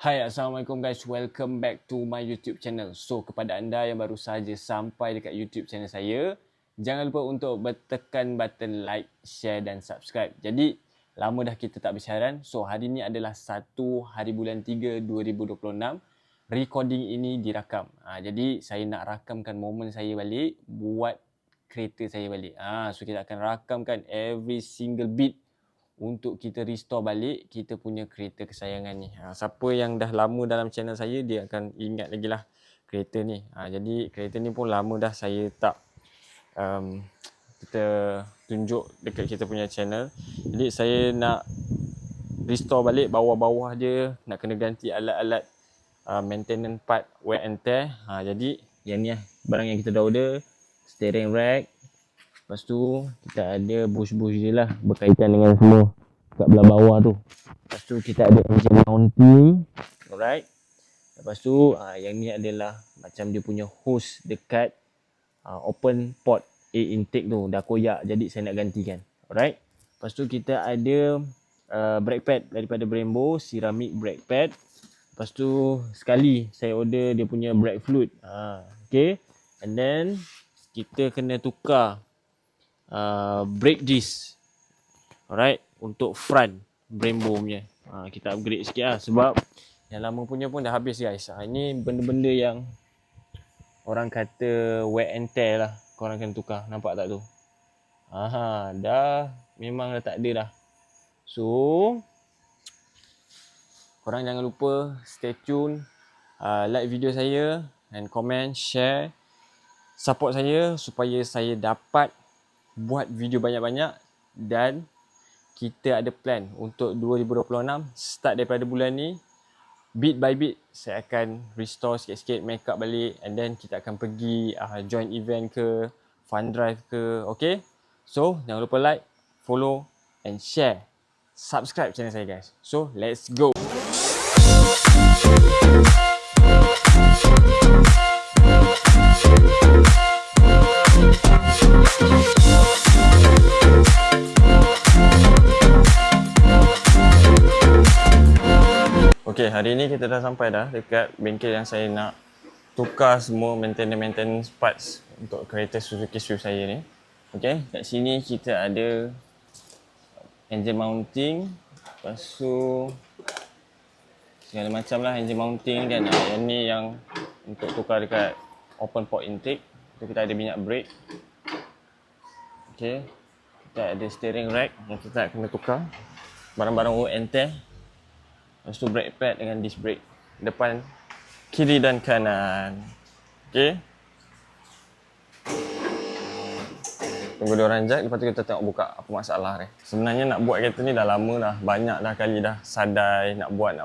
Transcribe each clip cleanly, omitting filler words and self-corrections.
Hai, Assalamualaikum guys. Welcome back to my YouTube channel. So, kepada anda yang baru saja sampai dekat YouTube channel saya, jangan lupa untuk tekan button like, share dan subscribe. Jadi, lama dah kita tak bersiaran. So, hari ni adalah 1 hari bulan 3 2026. Recording ini dirakam. Jadi, saya nak rakamkan momen saya balik, buat kereta saya balik. So, kita akan rakamkan every single bit untuk kita restore balik kita punya kereta kesayangan ni. Siapa yang dah lama dalam channel saya, dia akan ingat lagi lah kereta ni. Jadi kereta ni pun lama dah saya tak kita tunjuk dekat kita punya channel. Jadi saya nak restore balik bawah-bawah dia, nak kena ganti alat-alat maintenance part wear and tear. Jadi yang ni lah barang yang kita dah order. Steering rack. Lepas tu kita ada bush-bush je lah berkaitan dengan semua kat belah bawah tu. Lepas tu kita ada engine mounting. Alright. Lepas tu yang ni adalah macam dia punya hose dekat open port air intake tu. Dah koyak, jadi saya nak gantikan. Alright. Lepas tu kita ada brake pad daripada Brembo, ceramic brake pad. Lepas tu sekali saya order dia punya brake fluid. Okay. And then kita kena tukar brake disc. Alright, untuk front Brembo punya. Kita upgrade sikit lah sebab yang lama punya pun dah habis guys. Ini benda-benda yang orang kata wear and tear lah. Korang kena tukar, nampak tak tu? Dah memang dah tak ada dah. So korang jangan lupa stay tune, like video saya and comment, share, support saya supaya saya dapat buat video banyak-banyak. Dan kita ada plan untuk 2026, start daripada bulan ni, bit by bit saya akan restore sikit-sikit, make up balik, and then kita akan pergi join event ke, fun drive ke. Okay, so jangan lupa like, follow and share, subscribe channel saya guys. So let's go. Okay, hari ni kita dah sampai dah dekat bengkel yang saya nak tukar semua maintenance parts untuk kereta Suzuki Swift saya ni. Okay, kat sini kita ada engine mounting. Lepas tu segala macam lah engine mounting kan. Yang ni yang untuk tukar dekat open port intake. Tu kita ada minyak brake. Okay, kita ada steering rack yang kita kena tukar. Barang-barang wear and tear. Lepas tu brake pad dengan disc brake depan, kiri dan kanan. Okay, tunggu dia orang jat. Lepas tu kita tengok buka apa masalah ni. Sebenarnya nak buat kereta ni dah lama dah. Banyak dah kali dah sadai nak buat.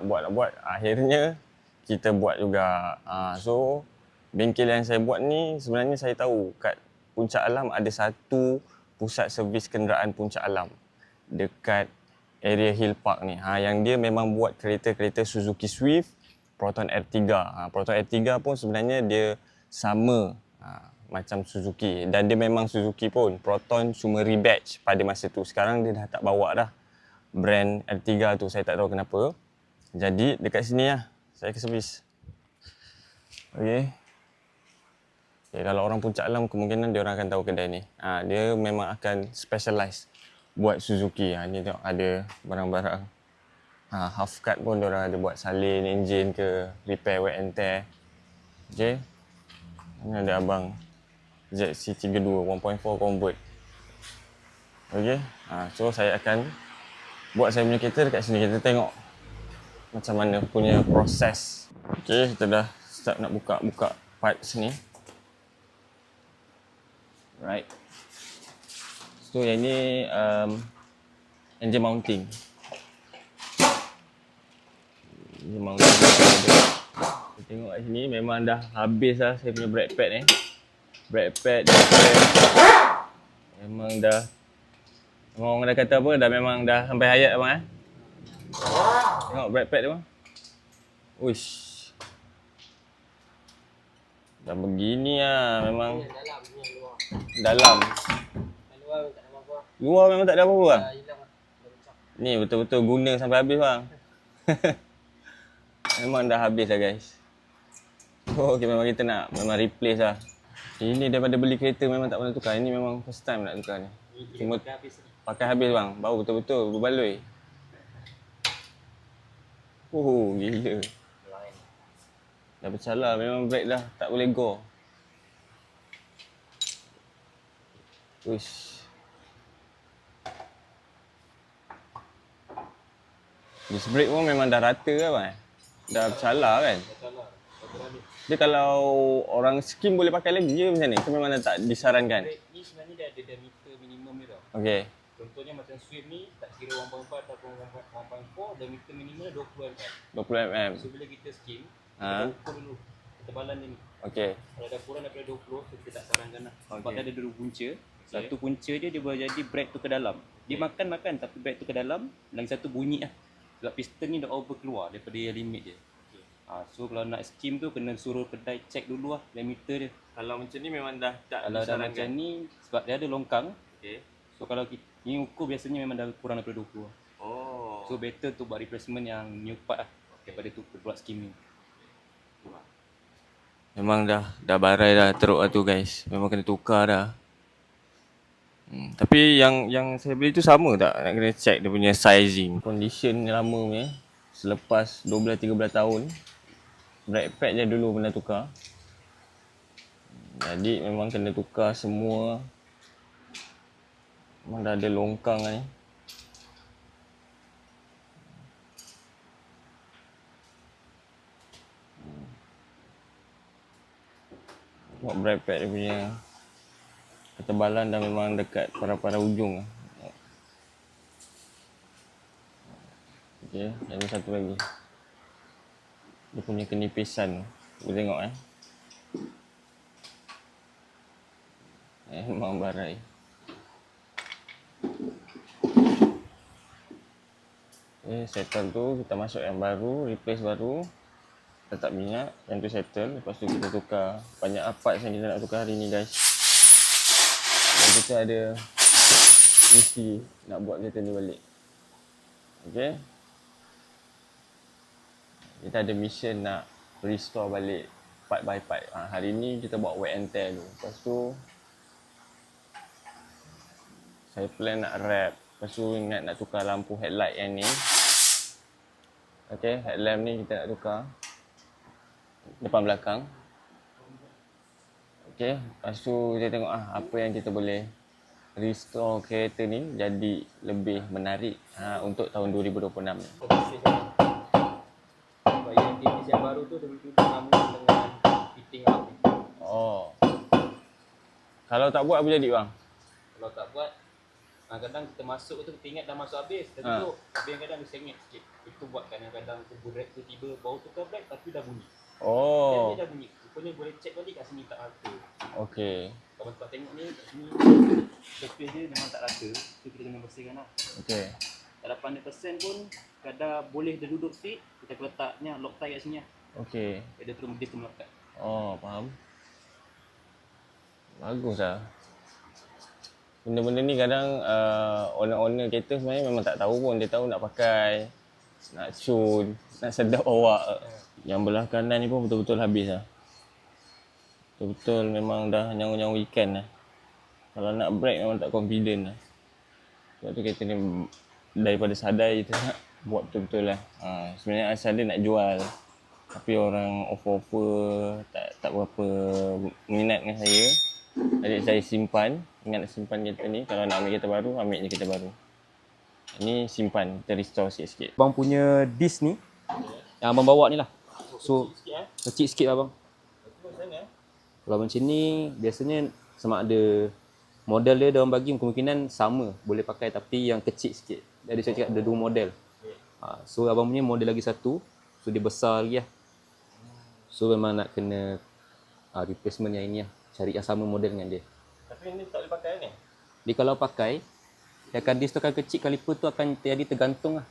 Akhirnya kita buat juga. So bengkel yang saya buat ni sebenarnya saya tahu kat Puncak Alam ada satu pusat servis kenderaan Puncak Alam dekat area Hill Park ni. Yang dia memang buat kereta-kereta Suzuki Swift, Proton R3. Proton R3 pun sebenarnya dia sama macam Suzuki. Dan dia memang Suzuki pun. Proton cuma rebatch pada masa tu. Sekarang dia dah tak bawa dah brand R3 tu. Saya tak tahu kenapa. Jadi dekat sini lah saya ke servis. Okay. Kalau orang Puncak Alam kemungkinan dia orang akan tahu kedai ni. Dia memang akan specialize buat Suzuki. Ni tengok ada barang-barang. Half cut pun diorang ada buat salin enjin ke, repair wear and tear. Okay. Ni ada abang ZC32 1.4 convert. Okay. So saya akan buat saya punya kereta dekat sini. Kita tengok macam mana punya proses. Okay, kita dah start nak buka parts ni. Right. So yang ni engine mounting. Engine mounting. Kita tengok kat sini memang dah habis lah saya punya brake pad ni. Brake pad memang dah, orang dah kata apa, dah memang dah sampai hayat abang. Tengok brake pad tu bang. Uish. Dah begini lah memang. Dalam. Luar memang tak ada apa-apa bang? Ni betul-betul guna sampai habis bang. Memang dah habis dah guys. Oh, okay, memang kita nak memang replace lah. Ini daripada beli kereta memang tak pernah tukar. Ini memang first time nak tukar ni. Cuma pakai habis bang. Bau betul-betul berbaloi. Oh, gila. Dah bercalar, memang brake dah tak boleh go. Uish. Disc brake pun memang dah rata kan bang? Dah bercalar kan? Dia kalau orang skim boleh pakai lagi je macam ni? Itu memang dah tak disarankan? Ni sebenarnya dia ada diameter minimum dia tau. Okay. Contohnya macam Swift ni tak kira 1.4 ataupun 1.4, diameter minimum 20 mm. 20 mm. So bila kita skim, kita ukur dulu ketebalan dia ni. Okay. Kalau dah kurang daripada 20, so kita tak sarankan lah. Sebab dia ada dua punca. Satu punca dia boleh jadi brake tu ke dalam. Dia makan tapi brake tu ke dalam. Lagi satu bunyi lah. Sebab piston ni dah over keluar daripada limit dia. So kalau nak skim tu kena suruh kedai check dulu lah diameter dia. Kalau macam ni memang dah tak Kalau dah disarankan? macam ni, sebab dia ada longkang. Okay. So kalau kita, ni ukur biasanya memang dah kurang daripada 20 lah. Oh. So better tu buat replacement yang new part lah daripada tu buat skim ni. Memang dah barai dah teruk lah tu guys. Memang kena tukar dah. Tapi yang saya beli tu sama tak? Nak kena check dia punya sizing. Condition lama punya. Selepas 12-13 tahun. Brake pad je dulu pernah tukar. Jadi memang kena tukar semua. Memang dah ada longkang lah ni. Buat brake pad dia punya ketebalan dah memang dekat para ujung lah. Okay, ada satu lagi. Dia punya kenipisan. Boleh tengok memang barai. Okay, settle tu kita masuk yang baru, replace baru. Letak minyak, yang tu settle. Lepas tu kita tukar banyak parts yang kita nak tukar hari ni guys. Dan kita ada misi nak buat kereta ni balik. Okay. Kita ada mission nak restore balik part by part. Hari ni kita buat wear and tear dulu. Lepas tu saya plan nak wrap. Lepas tu ingat nak tukar lampu headlight yang ni. Okay, headlamp ni kita nak tukar depan belakang. Okay, lepas tu kita tengok apa yang kita boleh restore kereta ni jadi lebih menarik untuk tahun 2026 ni. Sebab yang jenis yang baru tu dia sambung dengan fitting up ni. Oh. Kalau tak buat apa jadi bang? Kalau tak buat, kadang-kadang kita masuk tu kita ingat dah masuk habis, dah duduk. Tapi kadang-kadang dia sengit sikit. Itu buat kadang-kadang brake tu tiba baru tukar brake tapi dah bunyi. Oh. Dia dah bunyi. Rupanya boleh check balik kat sini tak rata. Okey. Kalau tempat tengok ni kat sini surface dia memang tak rata. Tu kita kena bersihkan lah. Okey. Tak dapat 100% pun kadang boleh dia duduk straight, kita letaknya lock tie kat sini lah. Okey. Dia terus melekat. Oh, faham. Bagus lah. Benda-benda ni kadang owner-owner kereta sebenarnya memang tak tahu pun. Dia tahu nak pakai, nak tune, nak sedap awak. Yang belah kanan ni pun betul-betul habis lah. Betul-betul memang dah nyawa-nyawa ikan lah. Kalau nak brake memang tak confident lah. Sebab tu kereta ni daripada sadai kita nak buat betul-betul lah. Sebenarnya asal dia nak jual. Tapi orang offer-offer tak berapa minat dengan saya. Jadi saya simpan. Ingat nak simpan kereta ni. Kalau nak ambil kereta baru, ambil je kereta baru. Ini simpan, kita restore sikit-sikit. Abang punya disc ni, yang abang bawa ni lah. So, kecil sikit abang. Kalau macam ni, biasanya sama ada model dia diorang bagi kemungkinan sama. Boleh pakai tapi yang kecil sikit. Jadi saya cakap ada dua model. So, abang punya model lagi satu. So, dia besar lagi lah. So, memang nak kena replacement yang ini lah. Cari yang sama model dengan dia. Tapi ini tak boleh pakai ni? Dia kalau pakai, dia akan disc tu akan kecil, kaliper tu akan jadi tergantung lah.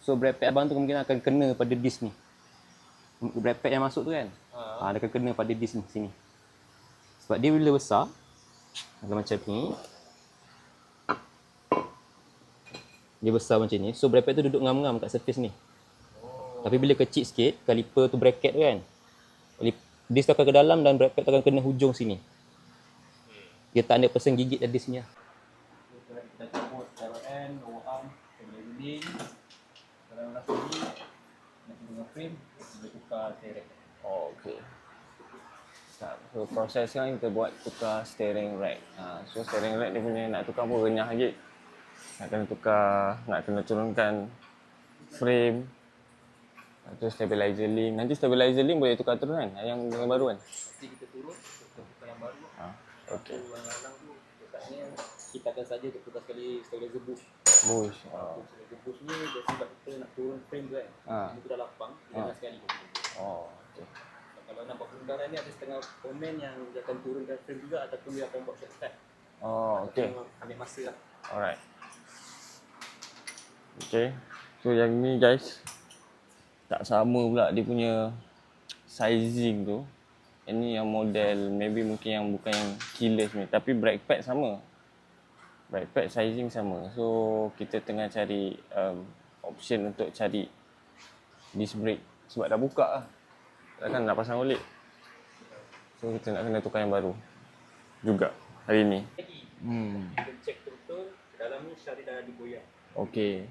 So, brake pad abang tu kemungkinan akan kena pada disc ni. Brake pad yang masuk tu kan? Dia akan kena pada disc ni, sini. Sebab dia bila besar, macam ni. Dia besar macam ni. So, brake pad tu duduk ngam-ngam kat surface ni. Tapi bila kecil sikit, kaliper tu bracket tu kan. Disk tu akan ke dalam dan bracket tu akan kena hujung sini. Dia tak ada person gigit dari sini lah. Kita cabut LRM, lower arm, link. Kalau nak sini, nak guna frame, kita tukar steering. Oh, okay. So proses sekarang kita buat tukar steering rack. So steering rack dia punya nak tukar pun renyah lagi. Nak kena tukar, nak kena turunkan frame. Lepas tu stabilizer link. Nanti stabilizer link boleh tukar turun kan? Yang dengan baru kan? Nanti kita turun, kita tukar yang baru. Okay. Yang tu, letaknya kita akan saja tukar sekali stabilizer bush. Bush. Stabilizer bush ni dia sebab kita nak turun frame tu kan. Dia dah lapang, jangan sekali. Oh, okay. Kalau nak buat pertukaran ni ada setengah komen yang dia akan turunkan frame juga ataupun dia akan buat shortcut. Oh, okay. Ambil masa lah. Alright. Okay. So yang ni guys, tak sama pula dia punya sizing tu. Yang ni yang model maybe mungkin yang bukan yang killer ni, tapi brake pad sama. Brake pad sizing sama. So kita tengah cari option untuk cari disc brake sebab dah buka lah. Takkan nak pasang olik. So kita nak kena tukar yang baru juga hari ni. Kita check betul dalam ni syari dah digoyang. Okay.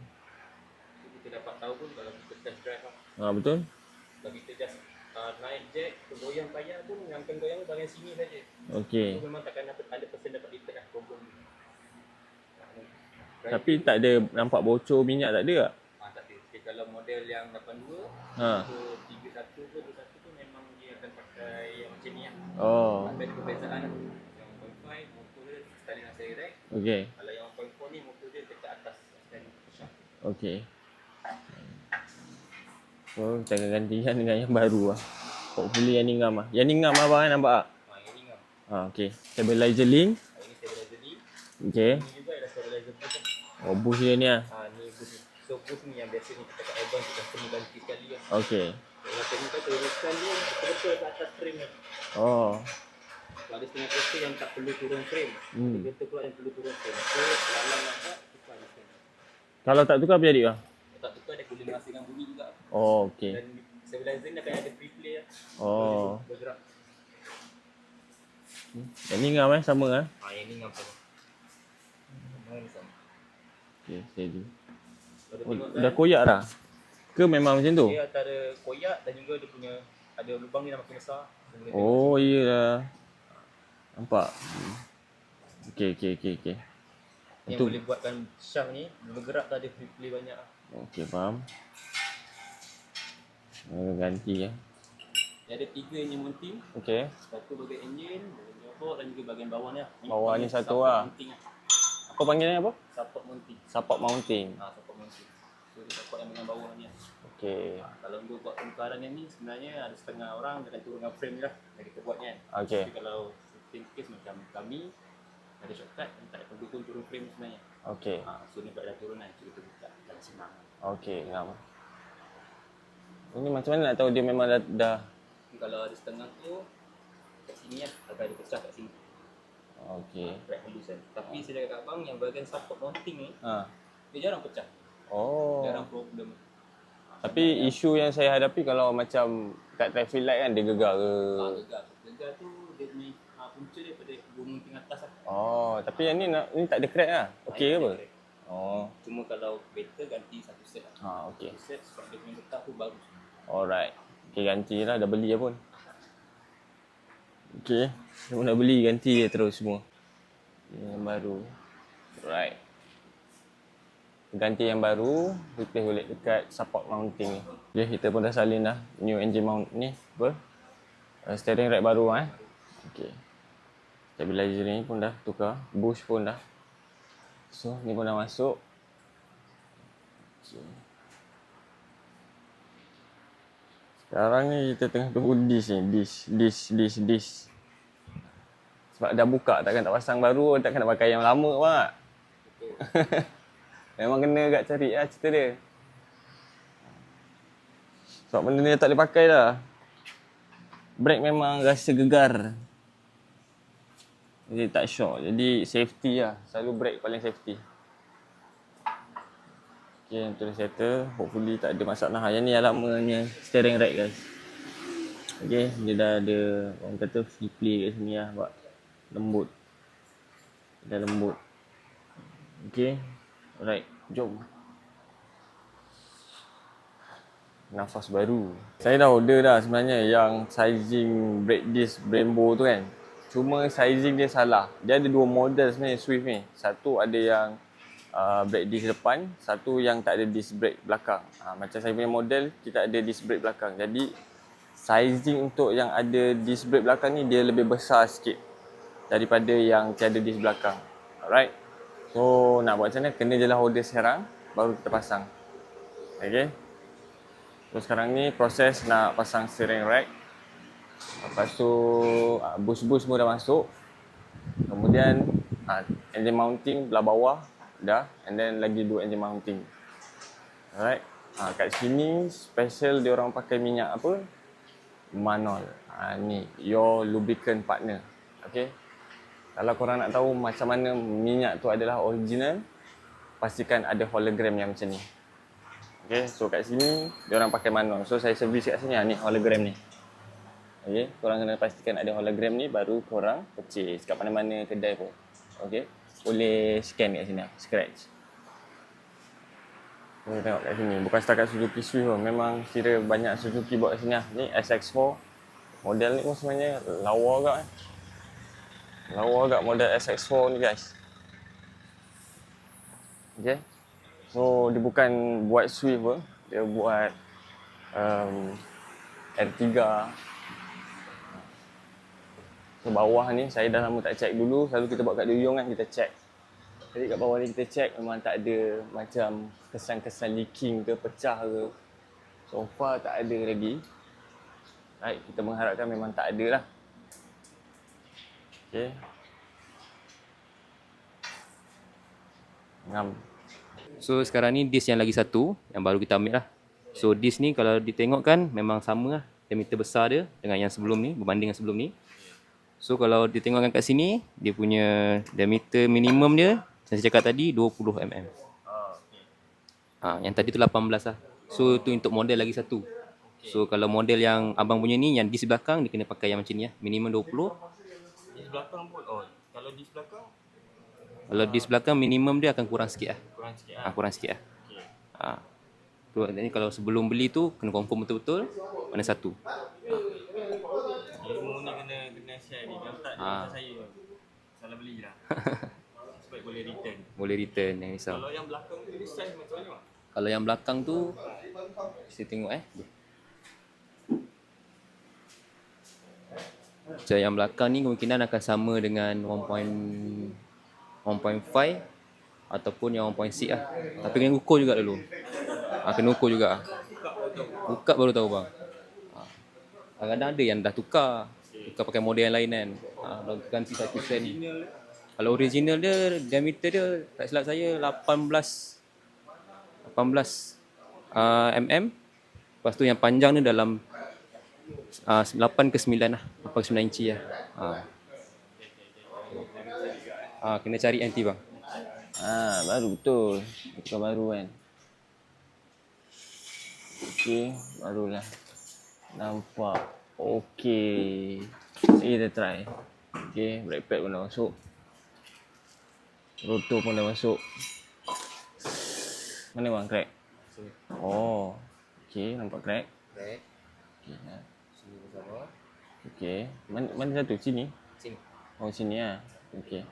So, kita dapat tahu pun kalau kita test drive lah. Betul? Kalau kita just naik jack, goyang tayar pun yang akan goyang bahagian sini saja. Okay. So memang takkan dapat 100% dapat detect lah problem ni. Tapi tak ada nampak bocor minyak tak ada tak? Tak ada. Okay, kalau model yang 82, so 31 ke 21 tu memang dia akan pakai yang macam ni lah. Oh. Ada perbezaan lah. Yang 1.5 motor dia sekali nak seri rack. Okay. Kalau yang 1.4 ni motor dia dekat atas sekali. Okay. So kita akan gantikan dengan yang baru lah. Hopefully yang ni ngam lah. Yang ni ngam abang kan nampak tak? Yang ni ngam. Okay. Stabilizer link. Ini stabilizer ni. Okay. Ini juga ada stabilizer push. Oh, bush dia ni lah. Ni push ni. So push ni yang biasa ni kita kat advance kita kena ganti sekali lah. Okay. Kalau tadi kau turunkan dia betul-betul ke atas frame ni. Oh. Kalau ada setengah kereta yang tak perlu turun frame. Ada kereta pula yang perlu turun frame. So lalang nak tukar ni frame. Kalau tak tukar apa jadi lah? Kalau tak tukar dia boleh merasakan bunyi juga. Oh, okay. Dan stabilizer ni akan ada free play lah. Oh. Bergerak. Yang ni ngam sama lah. Yang ni ngam sama. Sama. Okay, steady. Oh, dah koyak dah? Ke memang macam tu? Dia antara koyak dan juga dia punya ada lubang ni dah makin besar. Oh, iya lah. Nampak? Okay. Yang boleh buatkan shaft ni bergerak tak ada free play banyak. Okay, faham. Ganti ya. Dia ada 3 engine mounting. Okay. Satu bahagian engine, bahagian gearbox dan juga bahagian bawah ni lah. Bawah ni satu lah. Apa panggilnya apa? Support mounting. Support mounting. Support mounting. So dia support yang bahagian bawah ni lah. Okay. Kalau dia buat pertukaran yang ni sebenarnya ada setengah orang dia akan turunkan frame ni lah yang kita buat ni kan. Okay. Tapi kalau shooting case macam kami ada shortcut, tak perlu pun turun frame sebenarnya. Okay. So ni pada turunan so kita buka dan senang. Okay, ngam. Ini macam mana nak tahu dia memang dah Kalau ada setengah tu kat sini lah, agak ada pecah kat sini. Okay. Crack halus kan. Tapi saya cakap kat abang yang bahagian support mounting ni dia jarang pecah. Oh. Jarang problem. Tapi isu yang saya hadapi kalau macam kat traffic light kan dia gegar ke? Gegar tu dia punya punca dia pada mounting atas lah. Oh, tapi yang ni tak ada crack lah. Okey ke apa? Oh. Cuma kalau better ganti satu set lah. Okey. Satu set sebab dia punya getah tu bagus. Alright. Okay, ganti lah. Dah beli lah pun. Okay. Saya pun dah beli. Ganti je terus semua. Yang baru. Alright. Ganti yang baru. Replace boleh dekat support mounting ni. Okay, kita pun dah salin dah. New engine mount ni. Apa? Steering rack baru eh. Okay. Stabilizer ni pun dah tukar. Bush pun dah. So, ni pun dah masuk. Okay. Sekarang ni kita tengah tunggu disk ni. Disk. Sebab dah buka, takkan tak pasang baru, takkan nak pakai yang lama pak. Memang kena agak cari lah cerita dia. Sebab benda ni tak boleh pakai dah. Brake memang rasa gegar. Jadi tak shock. Jadi safety lah. Selalu brake paling safety. Okay, untuk settle. Hopefully tak ada masalah. Yang ni yang lamanya steering rack guys. Okay, dia dah ada orang kata free play kat sini lah. Buat lembut. Dah lembut. Okay, alright, jom. Nafas baru. Saya dah order dah sebenarnya yang sizing brake disc Brembo tu kan. Cuma sizing dia salah. Dia ada dua model sebenarnya Swift ni. Satu ada yang brake disc depan, satu yang tak ada disc brake belakang. Macam saya punya model, kita ada disc brake belakang. Jadi sizing untuk yang ada disc brake belakang ni dia lebih besar sikit daripada yang tiada disc belakang. Alright. So nak buat macam mana? Kena je lah order sekarang baru kita pasang. Okay. So sekarang ni proses nak pasang steering rack. Lepas tu boost semua dah masuk. Kemudian engine mounting belah bawah dah, and then lagi 2 engine mounting. Alright. Kat sini special dia orang pakai minyak apa? Manol. Ni your lubricant partner. Okay. Kalau korang nak tahu macam mana minyak tu adalah original, pastikan ada hologram yang macam ni. Okay, so kat sini dia orang pakai Manol. So saya servis kat sini ni hologram ni. Okay, korang kena pastikan ada hologram ni baru korang purchase kat mana-mana kedai pun. Okay, boleh scan kat sini, scratch. Kita tengok kat sini, bukan setakat Suzuki Swift pun. Memang kira banyak Suzuki buat kat sini lah. Ni SX4. Model ni pun sebenarnya lawa agak Lawa agak model SX4 ni guys. Okay. So dia bukan buat Swift pun, dia buat R3. So bawah ni saya dah lama tak check dulu. Selalu kita buat kat Duyung kan, kita check. Jadi kat bawah ni kita check memang tak ada macam kesan-kesan leaking ke, pecah ke. So far tak ada lagi. Right, kita mengharapkan memang tak ada lah. Okay. Ngam. So sekarang ni disk yang lagi satu yang baru kita ambil lah. So disk ni kalau ditengokkan memang sama lah diameter besar dia dengan yang sebelum ni, berbanding yang sebelum ni. So kalau ditengokkan kat sini, dia punya diameter minimum dia yang saya cakap tadi 20 mm. Yang tadi tu 18 lah. So tu untuk model lagi satu. So kalau model yang abang punya ni, yang disk belakang dia kena pakai yang macam ni lah, minimum 20. Disk belakang pun kalau disk belakang Kalau disk belakang minimum dia akan kurang sikit lah. kurang sikit lah. Kurang sikit lah. Okay. Tu ni kalau sebelum beli tu kena confirm betul-betul mana satu. Ilmu ni kena share ni. Kalau tak dia macam saya salah beli lah. Supaya boleh return. Boleh return, yang risau. Kalau yang belakang tu dia size macam mana? Kalau yang belakang tu kita tengok So yang belakang ni kemungkinan akan sama dengan 1.5 ataupun yang 1.6 lah. Tapi kena ukur juga dulu. Kena ukur juga. Buka baru tahu bang. Kadang-kadang ada yang dah tukar pakai model yang lain kan. Ganti 1 sen. Kalau original dia, diameter dia tak silap saya 18 mm. Lepas tu yang panjang ni dalam 8 ke 9 lah. 8 ke 9 inci lah. Kena cari anti bang. Baru betul. Bukan baru kan. Okey, barulah. Nampak. Okey. Kita try. Okey, brake pad pun dah masuk. Rotor pun dah masuk. Mana bang crack? Oh. Okey, nampak crack. Right. Okey. Sini bersama. Okey. Mana satu? Sini? Sini. Oh, sini lah. Okey.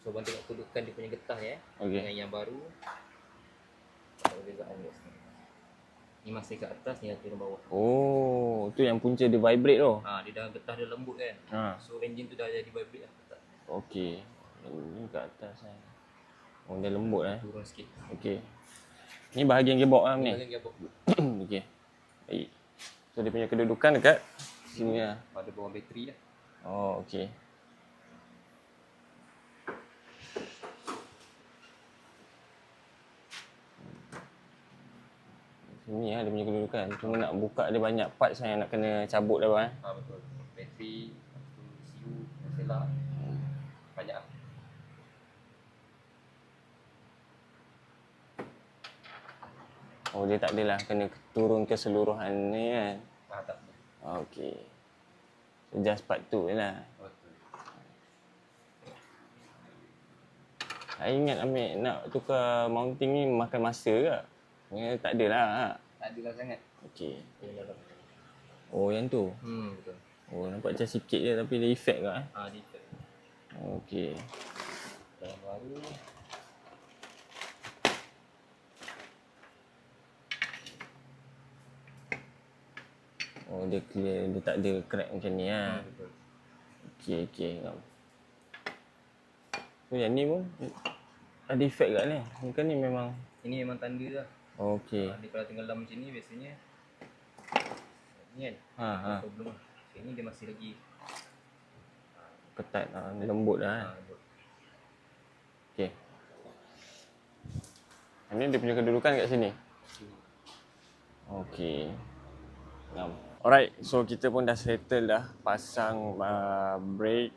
So bang tengok kedudukan dia punya getah ni Okey. dengan yang baru. Perbezaan dia. Ni masih kat atas, ni yang turun bawah. Oh, tu yang punca dia vibrate tu. Dia dah getah dia lembut kan. So engine tu dah jadi vibrate lah. Okey. Ini kat atas kan. Oh, dia lembut Turun sikit. Okey. Ni bahagian gearbox lah ni. Bahagian gearbox. Okey. Baik. So dia punya kedudukan dekat sini lah. Pada bawah bateri lah. Oh, okey. Sini lah dia punya kedudukan. Cuma nak buka dia banyak parts yang nak kena cabut dah bang. Betul. Bateri, CU, selah. Banyak lah. Oh, dia tak adalah kena turun keseluruhan ni kan. Tak. Okey. So, just part tu je lah. Saya ingat ambil nak tukar mounting ni makan masa ke? Tak adalah. Tak adalah sangat. Okey. Oh, yang tu. Betul. Oh, nampak macam sikit je tapi dia efek ke? Dia efek. Okey. Yang baru. Oh, dia clear. Dia tak ada crack macam ni lah. Betul. Okey. So, yang ni pun ada efek kat ni. Ni kan ni memang... Ini memang tanda lah. Okey. Dia kalau tenggelam macam ni biasanya ni kan. Problem lah. Ini dia masih lagi Ketat lah. Dia lembut lah. lembut. Okey. Ini dia punya kedudukan kat sini. Okey. Alright, so kita pun dah settle dah. Pasang brake,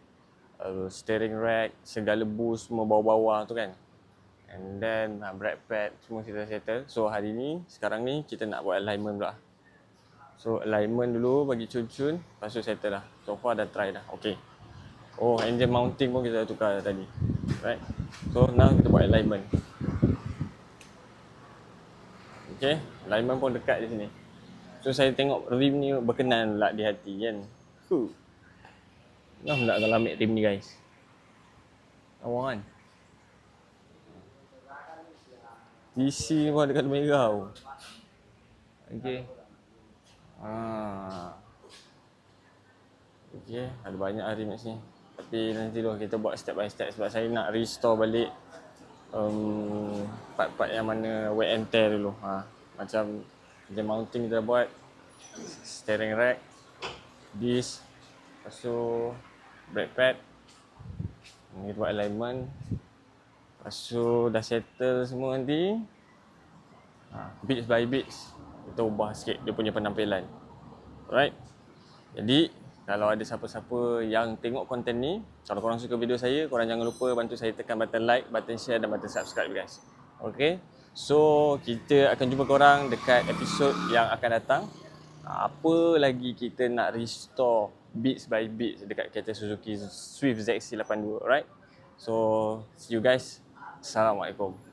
steering rack, segala boost semua bawah-bawah tu kan. And then brake pad semua kita settle. So hari ni, sekarang ni kita nak buat alignment pula. So alignment dulu bagi cun-cun, lepas tu settle dah. So far dah try dah. Okey. Oh, engine mounting pun kita dah tukar tadi. Right. So now kita buat alignment. Okey, alignment pun dekat di sini. So saya tengok rim ni berkenan pula di hati kan. Nah, nak kalau ambil rim ni guys. Awak kan. TC pun ada kat merah tu. Okey. Okey, ada banyak rim kat sini. Tapi nanti dulu kita buat step by step sebab saya nak restore balik part-part yang mana wear and tear dulu. Macam engine mounting kita dah buat, steering rack, disc, lepas tu brake pad. Kita buat alignment. Lepas tu dah settle semua nanti, bits by bits kita ubah sikit dia punya penampilan. Alright. Jadi kalau ada siapa-siapa yang tengok konten ni, kalau korang suka video saya, korang jangan lupa bantu saya tekan button like, button share dan button subscribe guys. Okay. So kita akan jumpa korang dekat episod yang akan datang. Apa lagi kita nak restore bits by bits dekat kereta Suzuki Swift ZX82. Alright. So see you guys. Assalamualaikum.